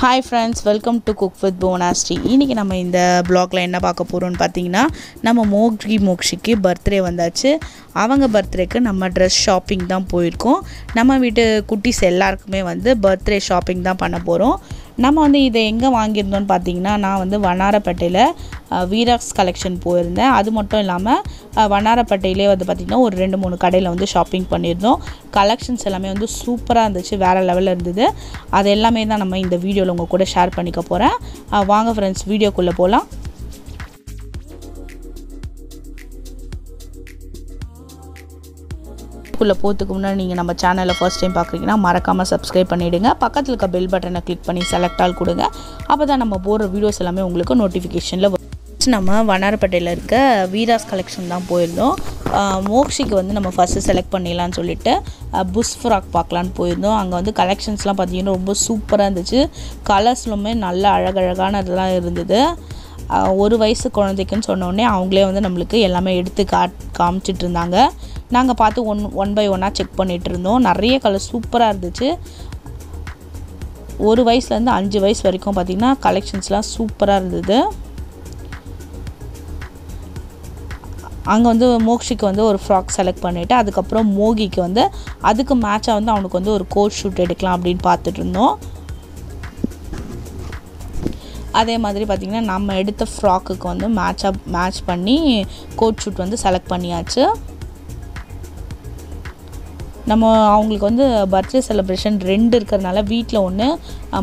Hi friends, welcome to Cook with Bonasti. இன்னைக்கு நம்ம இந்த vlogல என்ன பார்க்க போறோம்னு பாத்தீங்கன்னா நம்ம மோக்ஷிக்கு பர்த்டே வந்தாச்சு. அவங்க பர்த்டேக்கு நம்ம Dress ஷாப்பிங் தான் போயிருக்கோம். நம்ம வீட்டு குட்டீஸ் எல்லாருக்குமே வந்து பர்த்டே ஷாப்பிங் தான் பண்ண போறோம். நம்ம வந்து இதை எங்கே வாங்கியிருந்தோம்னு பார்த்தீங்கன்னா நான் வந்து வண்ணாரப்பேட்டையில் வீராக்ஸ் கலெக்ஷன் போயிருந்தேன். அது மட்டும் இல்லாமல் வண்ணாரப்பேட்டையிலே வந்து பார்த்திங்கன்னா ஒரு 2-3 கடையில் வந்து ஷாப்பிங் பண்ணியிருந்தோம். கலெக்ஷன்ஸ் எல்லாமே வந்து சூப்பராக இருந்துச்சு, வேறு லெவலில் இருந்தது. அது எல்லாமே தான் நம்ம இந்த வீடியோவில் உங்கள் கூட ஷேர் பண்ணிக்க போகிறேன். வாங்க ஃப்ரெண்ட்ஸ், வீடியோக்குள்ளே போகலாம். குள்ள போகிறதுக்கு முன்னாடி நீங்கள் நம்ம சேனலை ஃபர்ஸ்ட் டைம் பார்க்குறீங்கன்னா மறக்காமல் சப்ஸ்கிரைப் பண்ணிவிடுங்க. பக்கத்தில் இருக்க பெல் பட்டனை கிளிக் பண்ணி செலக்ட் ஆல் கொடுங்க. அப்போ தான் நம்ம போடுற வீடியோஸ் எல்லாமே உங்களுக்கு நோட்டிஃபிகேஷனில் வரும். நம்ம வண்ணாரப்பேட்டையில் இருக்க வீராஸ் கலெக்ஷன் தான் போயிருந்தோம். மோக்ஷிக்கு வந்து நம்ம ஃபஸ்ட்டு செலக்ட் பண்ணிடலான்னு சொல்லிட்டு புஷ் ஃப்ராக் பார்க்கலான்னு போயிருந்தோம். அங்கே வந்து கலெக்ஷன்ஸ்லாம் பார்த்திங்கன்னா ரொம்ப சூப்பராக இருந்துச்சு. கலர்ஸ்லுமே நல்ல அழகழகான இதெல்லாம் இருந்தது. ஒரு வயசு குழந்தைக்குன்னு சொன்னோடனே அவங்களே வந்து நம்மளுக்கு எல்லாமே எடுத்து காமிச்சிட்டு இருந்தாங்க. நாங்கள் பார்த்து ஒன் பை ஒன்னாக செக் பண்ணிகிட்டு இருந்தோம். நிறைய கலர் சூப்பராக இருந்துச்சு. 1 வயசுலேருந்து 5 வயசு வரைக்கும் பார்த்திங்கன்னா கலெக்ஷன்ஸ்லாம் சூப்பராக இருந்தது. அங்கே வந்து மோக்ஷிக்கு வந்து ஒரு ஃப்ராக் செலக்ட் பண்ணிவிட்டு அதுக்கப்புறம் மோகிக்கு வந்து அதுக்கு மேட்சாக வந்து அவனுக்கு வந்து ஒரு கோட் ஷூட் எடுக்கலாம் அப்படின்னு பார்த்துட்டு இருந்தோம். அதே மாதிரி பார்த்திங்கன்னா நம்ம எடுத்த ஃப்ராக்குக்கு வந்து மேட்ச் பண்ணி கோட் ஷூட் வந்து செலக்ட் பண்ணியாச்சு. நம்ம அவங்களுக்கு வந்து பர்த்டே செலிப்ரேஷன் 2 இருக்கிறதுனால வீட்டில் ஒன்று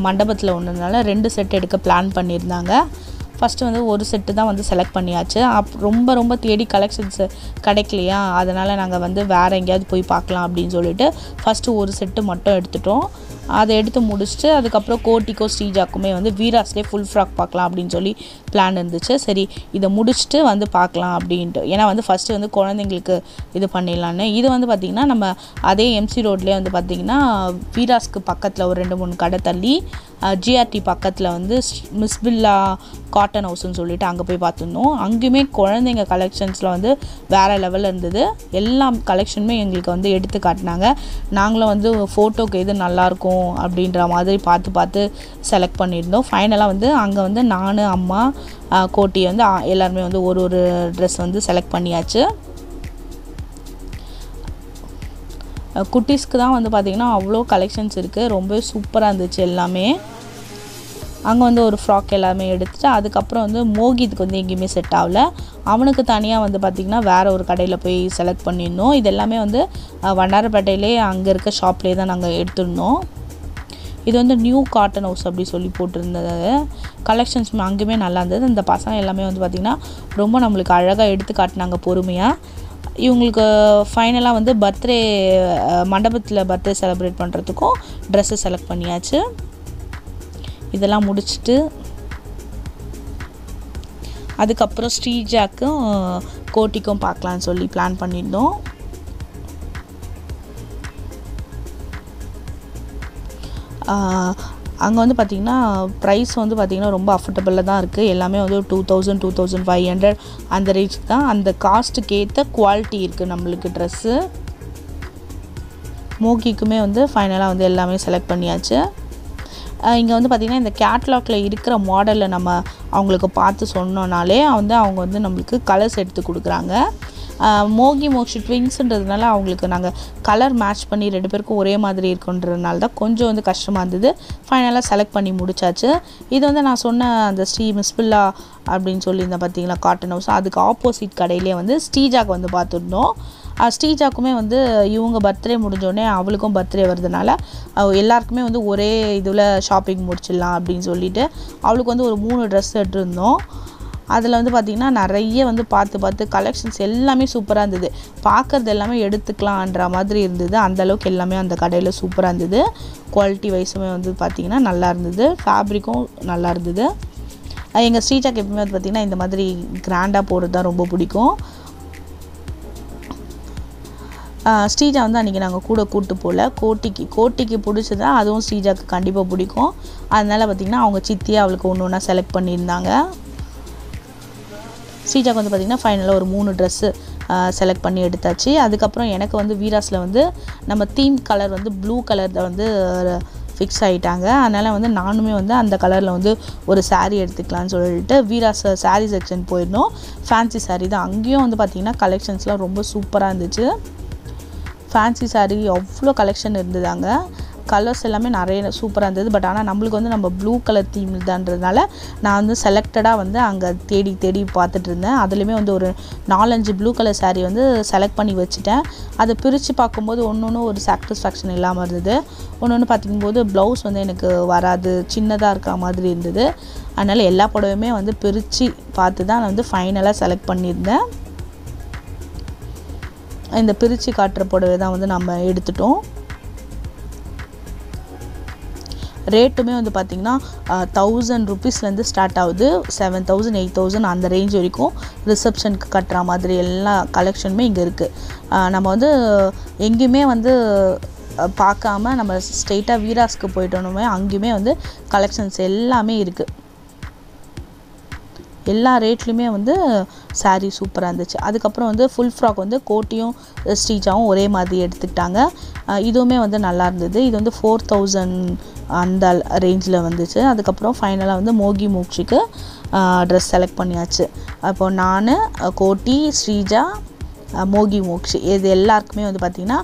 மண்டபத்தில் ஒன்றுனால 2 செட் எடுக்க பிளான் பண்ணியிருந்தாங்க. ஃபஸ்ட்டு வந்து ஒரு செட்டு தான் வந்து செலக்ட் பண்ணியாச்சு. ரொம்ப தேடி கலெக்ஷன்ஸு கிடைக்கலையா, அதனால் நாங்கள் வந்து வேறு எங்கேயாவது போய் பார்க்கலாம் அப்படின்னு சொல்லிட்டு ஃபஸ்ட்டு ஒரு செட்டு மட்டும் எடுத்துட்டோம். அதை எடுத்து முடிச்சுட்டு அதுக்கப்புறம் கோட்டிக்கோ ஸ்ரீஜாக்குமே வந்து வீராஸ்லேயே ஃபுல் ஃப்ராக் பார்க்கலாம் அப்படின்னு சொல்லி பிளான் இருந்துச்சு. சரி, இதை முடிச்சுட்டு வந்து பார்க்கலாம் அப்படின்ட்டு. ஏன்னா வந்து ஃபஸ்ட்டு வந்து குழந்தைங்களுக்கு இது பண்ணிடலான்னு. இது வந்து பார்த்திங்கன்னா நம்ம அதே எம்சி ரோட்லேயே வந்து பார்த்திங்கன்னா வீராஸ்க்கு பக்கத்தில் ஒரு 2-3 கடை தள்ளி ஜிஆர்டி பக்கத்தில் வந்து மிஸ்பில்லா காட்டன் ஹவுஸ்ன்னு சொல்லிட்டு அங்கே போய் பார்த்துருந்தோம். அங்கேயுமே குழந்தைங்க கலெக்ஷன்ஸில் வந்து வேறு லெவலில் இருந்தது. எல்லா கலெக்ஷனுமே எங்களுக்கு வந்து எடுத்து காட்டினாங்க. நாங்களும் வந்து ஃபோட்டோக்கு எது நல்லாயிருக்கும் அப்படின்ற மாதிரி பார்த்து செலக்ட் பண்ணியிருந்தோம். ஃபைனலாக வந்து அங்கே வந்து நான், அம்மா, கோட்டி வந்து எல்லாருமே வந்து ஒரு ட்ரெஸ் வந்து செலக்ட் பண்ணியாச்சு. குட்டீஸ்க்கு தான் வந்து பார்த்திங்கன்னா அவ்வளோ கலெக்ஷன்ஸ் இருக்குது. ரொம்ப சூப்பராக இருந்துச்சு எல்லாமே. அங்கே வந்து ஒரு ஃப்ராக் எல்லாமே எடுத்துகிட்டு அதுக்கப்புறம் வந்து மோகித்துக்கு வந்து எங்கேயுமே செட் ஆகலை. அவனுக்கு தனியாக வந்து பார்த்திங்கன்னா வேறு ஒரு கடையில் போய் செலக்ட் பண்ணியிருந்தோம். இது எல்லாமே வந்து வண்ணாரப்பேட்டையிலே அங்கே இருக்க ஷாப்லேயே தான் நாங்கள் எடுத்திருந்தோம். இது வந்து நியூ காட்டன் ஹவுஸ் அப்படி சொல்லி போட்டிருந்தது. கலெக்ஷன்ஸ் அங்கேயுமே நல்லா இருந்தது. இந்த பசங்க எல்லாமே வந்து பார்த்திங்கன்னா ரொம்ப நம்மளுக்கு அழகாக எடுத்து காட்டினாங்க பொறுமையாக. இவங்களுக்கு ஃபைனலாக வந்து மண்டபத்தில் பர்த்டே செலிப்ரேட் பண்ணுறதுக்கும் ட்ரெஸ்ஸு செலக்ட் பண்ணியாச்சு. இதெல்லாம் முடிச்சுட்டு அதுக்கப்புறம் ஸ்ரீஜாக்கும் கோட்டிக்கும் பார்க்கலான்னு சொல்லி பிளான் பண்ணியிருந்தோம். அங்கே வந்து பார்த்திங்கன்னா ப்ரைஸ் வந்து பார்த்திங்கன்னா ரொம்ப அஃபோர்டபுளாக தான் இருக்குது. எல்லாமே வந்து 2000 2500 அந்த ரேஞ்சுக்கு தான். அந்த காஸ்ட்டுக்கு ஏற்ற குவாலிட்டி இருக்குது நம்மளுக்கு ட்ரெஸ்ஸு. மோகிக்குமே வந்து ஃபைனலாக வந்து எல்லாமே செலக்ட் பண்ணியாச்சு. இங்கே வந்து பார்த்திங்கன்னா இந்த கேட்லாகில் இருக்கிற மாடலில் நம்ம அவங்களுக்கு பார்த்து சொன்னோன்னாலே அவங்க வந்து நம்மளுக்கு கலர்ஸ் எடுத்து கொடுக்குறாங்க. மோக்ஷி ட்விங்ஸுன்றதுனால அவங்களுக்கு நாங்கள் கலர் மேட்ச் பண்ணி 2 பேருக்கும் ஒரே மாதிரி இருக்குன்றதுனால தான் கொஞ்சம் வந்து கஷ்டமாக இருந்தது. ஃபைனலாக செலக்ட் பண்ணி முடிச்சாச்சு. இது வந்து நான் சொன்ன அந்த மிஸ்பில்லா அப்படின்னு சொல்லியிருந்தேன் பார்த்திங்களா காட்டன் ஹவுஸ், அதுக்கு ஆப்போசிட் கடையிலே வந்து ஸ்ரீஜாக்கு வந்து பார்த்துருந்தோம். ஸ்ரீஜாக்குமே வந்து இவங்க பர்த்டே முடிஞ்சோடனே அவளுக்கும் பர்த்டே வருதுனால எல்லாருக்குமே வந்து ஒரே இதில் ஷாப்பிங் முடிச்சிடலாம் அப்படின்னு சொல்லிட்டு அவளுக்கு வந்து ஒரு 3 ட்ரெஸ் எடுத்திருந்தோம். அதில் வந்து பார்த்திங்கன்னா நிறைய வந்து பார்த்து கலெக்ஷன்ஸ் எல்லாமே சூப்பராக இருந்தது. பார்க்குறது எல்லாமே எடுத்துக்கலான்ற மாதிரி இருந்தது. அந்தளவுக்கு எல்லாமே அந்த கடையில் சூப்பராக இருந்தது. குவாலிட்டி வைஸுமே வந்து பார்த்திங்கன்னா நல்லா இருந்தது. ஃபேப்ரிக்கும் நல்லா இருந்தது. எங்கள் ஸ்ரீஜாக்கு எப்பவுமே வந்து பார்த்திங்கன்னா இந்த மாதிரி கிராண்டாக போடுறது தான் ரொம்ப பிடிக்கும். ஸ்ரீஜா வந்து அன்றைக்கி நாங்கள் கூப்பிட்டு போகல. கோட்டிக்கு பிடிச்சதா அதுவும் ஸ்ரீஜாக்கு கண்டிப்பாக பிடிக்கும். அதனால் பார்த்திங்கன்னா அவங்க சித்தியாக அவளுக்கு ஒன்று செலக்ட் பண்ணியிருந்தாங்க. ஸ்ரீஜாக்கு வந்து பார்த்திங்கன்னா ஃபைனலாக ஒரு 3 ட்ரெஸ்ஸு செலக்ட் பண்ணி எடுத்தாச்சு. அதுக்கப்புறம் எனக்கு வந்து வீராஸில் வந்து நம்ம தீம் கலர் வந்து ப்ளூ கலரில் வந்து ஃபிக்ஸ் ஆகிட்டாங்க. அதனால் வந்து நானுமே வந்து அந்த கலரில் வந்து ஒரு saree எடுத்துக்கலான்னு சொல்லிட்டு வீரா saree செக்ஷன் போயிருந்தோம். ஃபேன்சி saree தான். அங்கேயும் வந்து பார்த்திங்கன்னா கலெக்ஷன்ஸ்லாம் ரொம்ப சூப்பராக இருந்துச்சு. ஃபேன்சி saree அவ்வளோ கலெக்ஷன் இருந்ததாங்க. கலர்ஸ் எல்லாமே நிறைய சூப்பராக இருந்தது. பட் ஆனால் நம்மளுக்கு வந்து நம்ம ப்ளூ கலர் தீம் தான்றதுனால நான் வந்து செலக்டடாக வந்து அங்கே தேடி பார்த்துட்டு இருந்தேன். அதுலேயுமே வந்து ஒரு 4-5 ப்ளூ கலர் saree வந்து செலக்ட் பண்ணி வச்சுட்டேன். அதை பிரித்து பார்க்கும்போது ஒன்று ஒரு சாட்டிஸ்ஃபேக்ஷன் இல்லாமல் இருந்தது. ஒன்று பார்த்திங்கும்போது ப்ளவுஸ் வந்து எனக்கு வராது, சின்னதாக இருக்க மாதிரி இருந்தது. அதனால் எல்லா புடவையுமே வந்து பிரித்து பார்த்து தான் நான் வந்து ஃபைனலாக செலக்ட் பண்ணியிருந்தேன். இந்த பிரித்து காட்டுற புடவை தான் வந்து நம்ம எடுத்துட்டோம். ரேட்டுமே வந்து பார்த்திங்கன்னா 1000 rupeesலேருந்து ஸ்டார்ட் ஆகுது. 7000 8000 அந்த ரேஞ்ச் வரைக்கும் ரிசப்ஷனுக்கு கட்டுற மாதிரி எல்லா கலெக்ஷனுமே இங்கே இருக்குது. நம்ம வந்து எங்கேயுமே வந்து பார்க்காம நம்ம ஸ்ட்ரெயிட்டாக வீராஸ்க்கு போயிட்டோமே அங்கேயுமே வந்து கலெக்ஷன்ஸ் எல்லாமே இருக்குது. எல்லா ரேட்லேயுமே வந்து saree சூப்பராக இருந்துச்சு. அதுக்கப்புறம் வந்து ஃபுல் ஃப்ராக் வந்து கோட்டியும் ஸ்ரீஜாவும் ஒரே மாதிரி எடுத்துக்கிட்டாங்க. இதுவுமே வந்து நல்லா இருந்தது. இது வந்து 4000 அந்த ரேஞ்சில் வந்துச்சு. அதுக்கப்புறம் ஃபைனலாக வந்து மோகி மூக்ஷிக்கு ட்ரெஸ் செலக்ட் பண்ணியாச்சு. அப்போது நான், கோட்டி, ஸ்ரீஜா, மோகி மோக்ஷி இது எல்லாருக்குமே வந்து பார்த்திங்கன்னா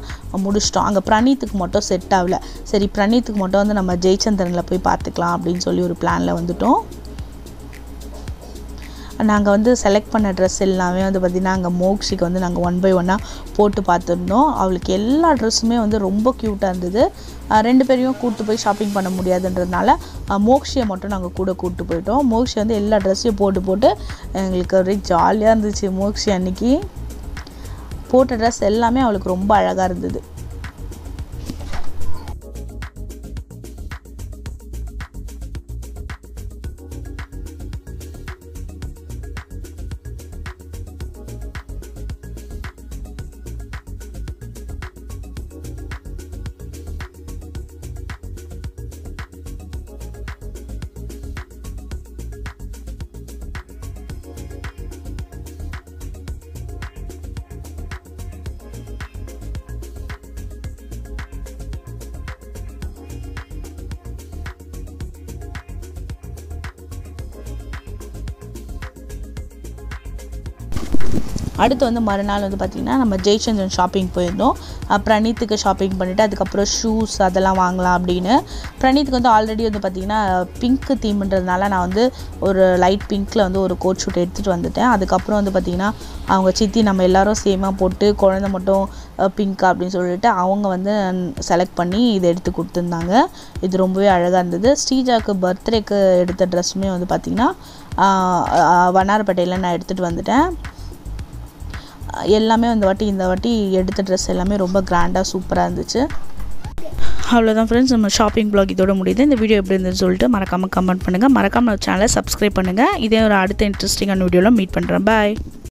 முடிச்சிட்டோம். அங்கே ப்ரணீத்துக்கு மட்டும் செட் ஆகலை. சரி ப்ரணீத்துக்கு மட்டும் வந்து நம்ம ஜெயச்சந்திரனில் போய் பார்த்துக்கலாம் அப்படின்னு சொல்லி ஒரு பிளானில் வந்துட்டோம். நாங்கள் வந்து செலக்ட் பண்ண ட்ரெஸ் எல்லாமே வந்து பார்த்திங்கன்னா அங்கே மோக்ஷிக்கு வந்து நாங்கள் 1 by 1 போட்டு பார்த்துருந்தோம். அவளுக்கு எல்லா ட்ரெஸ்ஸுமே வந்து ரொம்ப க்யூட்டாக இருந்தது. 2 பேரையும் கூப்பிட்டு போய் ஷாப்பிங் பண்ண முடியாதுன்றதுனால மோக்ஷியை மட்டும் நாங்கள் கூட கூப்பிட்டு போயிட்டோம். மோக்ஷி வந்து எல்லா ட்ரெஸ்ஸையும் போட்டு எங்களுக்கு ஒரே ஜாலியாக இருந்துச்சு. மோக்ஷி அன்றைக்கி போட்ட ட்ரெஸ் எல்லாமே அவளுக்கு ரொம்ப அழகாக இருந்தது. அடுத்து வந்து மறுநாள் வந்து பார்த்திங்கன்னா நம்ம ஜெயச்சந்திரன் ஷாப்பிங் போயிருந்தோம். ப்ரணீத்துக்கு ஷாப்பிங் பண்ணிவிட்டு அதுக்கப்புறம் ஷூஸ் அதெல்லாம் வாங்கலாம் அப்படின்னு. ப்ரணீத்துக்கு வந்து ஆல்ரெடி வந்து பார்த்திங்கன்னா பிங்க் தீம்ன்றதுனால நான் வந்து ஒரு லைட் பிங்க்கில் வந்து ஒரு கோட் ஷூட் எடுத்துகிட்டு வந்துட்டேன். அதுக்கப்புறம் வந்து பார்த்திங்கன்னா அவங்க சித்தி நம்ம எல்லோரும் சேமாக போட்டு குழந்தை மட்டும் பிங்க் அப்படின்னு சொல்லிட்டு அவங்க வந்து செலக்ட் பண்ணி இதை எடுத்து கொடுத்துருந்தாங்க. இது ரொம்பவே அழகாக இருந்தது. ஸ்ரீஜாவுக்கு பர்த்டேக்கு எடுத்த ட்ரெஸ்ஸுமே வந்து பார்த்திங்கன்னா வண்ணாரப்பேட்டையில் நான் எடுத்துகிட்டு வந்துட்டேன். எல்லாமே இந்த வாட்டி எடுத்த ட்ரெஸ் எல்லாமே ரொம்ப கிராண்டாக சூப்பராக இருந்துச்சு. அவ்வளோதான் ஃப்ரெண்ட்ஸ், நம்ம ஷாப்பிங் ப்ளாக் இதோட முடியுது. இந்த வீடியோ எப்படி இருந்துன்னு சொல்லிட்டு மறக்காமல் கமெண்ட் பண்ணுங்கள். மறக்காமல் சேனலை சப்ஸ்கிரைப் பண்ணுங்கள். இதே ஒரு அடுத்த இன்ட்ரெஸ்டிங்கான வீடியோவில் மீட் பண்ணுறேன். பாய்.